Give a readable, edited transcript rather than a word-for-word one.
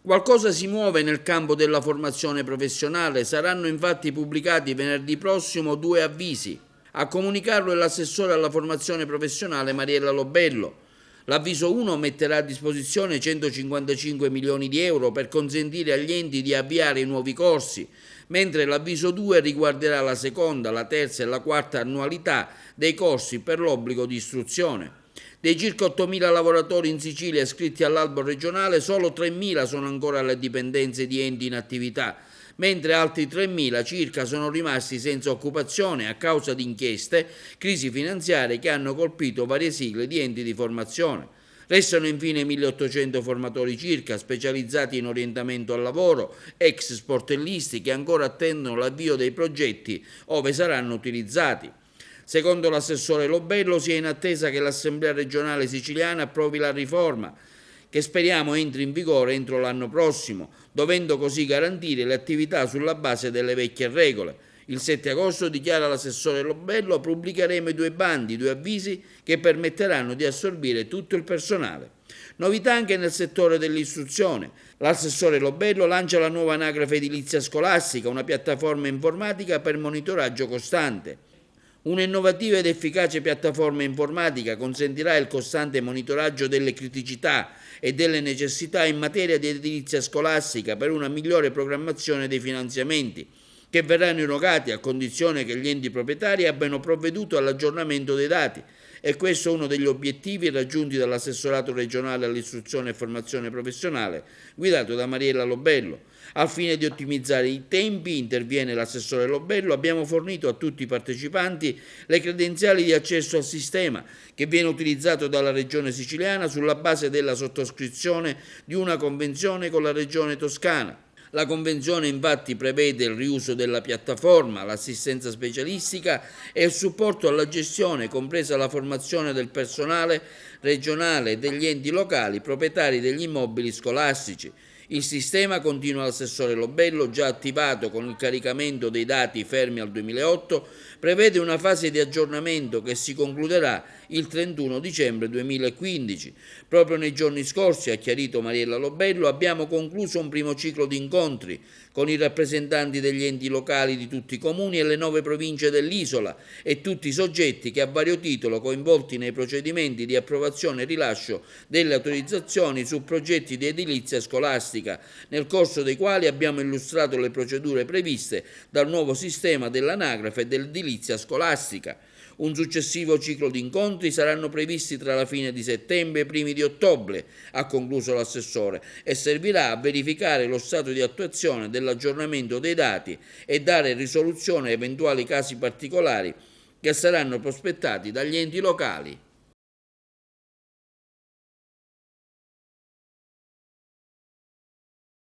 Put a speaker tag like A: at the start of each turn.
A: Qualcosa si muove nel campo della formazione professionale, saranno infatti pubblicati venerdì prossimo 2 avvisi. A comunicarlo è l'assessore alla formazione professionale Mariella Lobello. L'avviso 1 metterà a disposizione 155 milioni di euro per consentire agli enti di avviare i nuovi corsi, mentre l'avviso 2 riguarderà la seconda, la terza e la quarta annualità dei corsi per l'obbligo di istruzione. Dei circa 8.000 lavoratori in Sicilia iscritti all'albo regionale, solo 3.000 sono ancora alle dipendenze di enti in attività, mentre altri 3.000 circa sono rimasti senza occupazione a causa di inchieste, crisi finanziarie che hanno colpito varie sigle di enti di formazione. Restano infine 1.800 formatori circa, specializzati in orientamento al lavoro, ex sportellisti che ancora attendono l'avvio dei progetti ove saranno utilizzati. Secondo l'assessore Lobello si è in attesa che l'Assemblea regionale siciliana approvi la riforma, che speriamo entri in vigore entro l'anno prossimo, dovendo così garantire le attività sulla base delle vecchie regole. Il 7 agosto, dichiara l'assessore Lobello, pubblicheremo i 2 bandi, 2 avvisi che permetteranno di assorbire tutto il personale. Novità anche nel settore dell'istruzione. L'assessore Lobello lancia la nuova anagrafe edilizia scolastica, una piattaforma informatica per monitoraggio costante. Un'innovativa ed efficace piattaforma informatica consentirà il costante monitoraggio delle criticità e delle necessità in materia di edilizia scolastica per una migliore programmazione dei finanziamenti, che verranno erogati a condizione che gli enti proprietari abbiano provveduto all'aggiornamento dei dati. E questo è uno degli obiettivi raggiunti dall'assessorato regionale all'istruzione e formazione professionale, guidato da Mariella Lobello. Al fine di ottimizzare i tempi, interviene l'assessore Lobello, abbiamo fornito a tutti i partecipanti le credenziali di accesso al sistema, che viene utilizzato dalla Regione Siciliana sulla base della sottoscrizione di una convenzione con la Regione Toscana. La convenzione infatti prevede il riuso della piattaforma, l'assistenza specialistica e il supporto alla gestione, compresa la formazione del personale regionale e degli enti locali proprietari degli immobili scolastici. Il sistema, continua l'assessore Lobello, già attivato con il caricamento dei dati fermi al 2008, prevede una fase di aggiornamento che si concluderà il 31 dicembre 2015. Proprio nei giorni scorsi, ha chiarito Mariella Lobello, abbiamo concluso un primo ciclo di incontri con i rappresentanti degli enti locali di tutti i comuni e le 9 province dell'isola e tutti i soggetti che a vario titolo coinvolti nei procedimenti di approvazione e rilascio delle autorizzazioni su progetti di edilizia scolastica, nel corso dei quali abbiamo illustrato le procedure previste dal nuovo sistema dell'anagrafe e dell'edilizia scolastica. Un successivo ciclo di incontri saranno previsti tra la fine di settembre e i primi di ottobre, ha concluso l'assessore, e servirà a verificare lo stato di attuazione dell'aggiornamento dei dati e dare risoluzione a eventuali casi particolari che saranno prospettati dagli enti locali.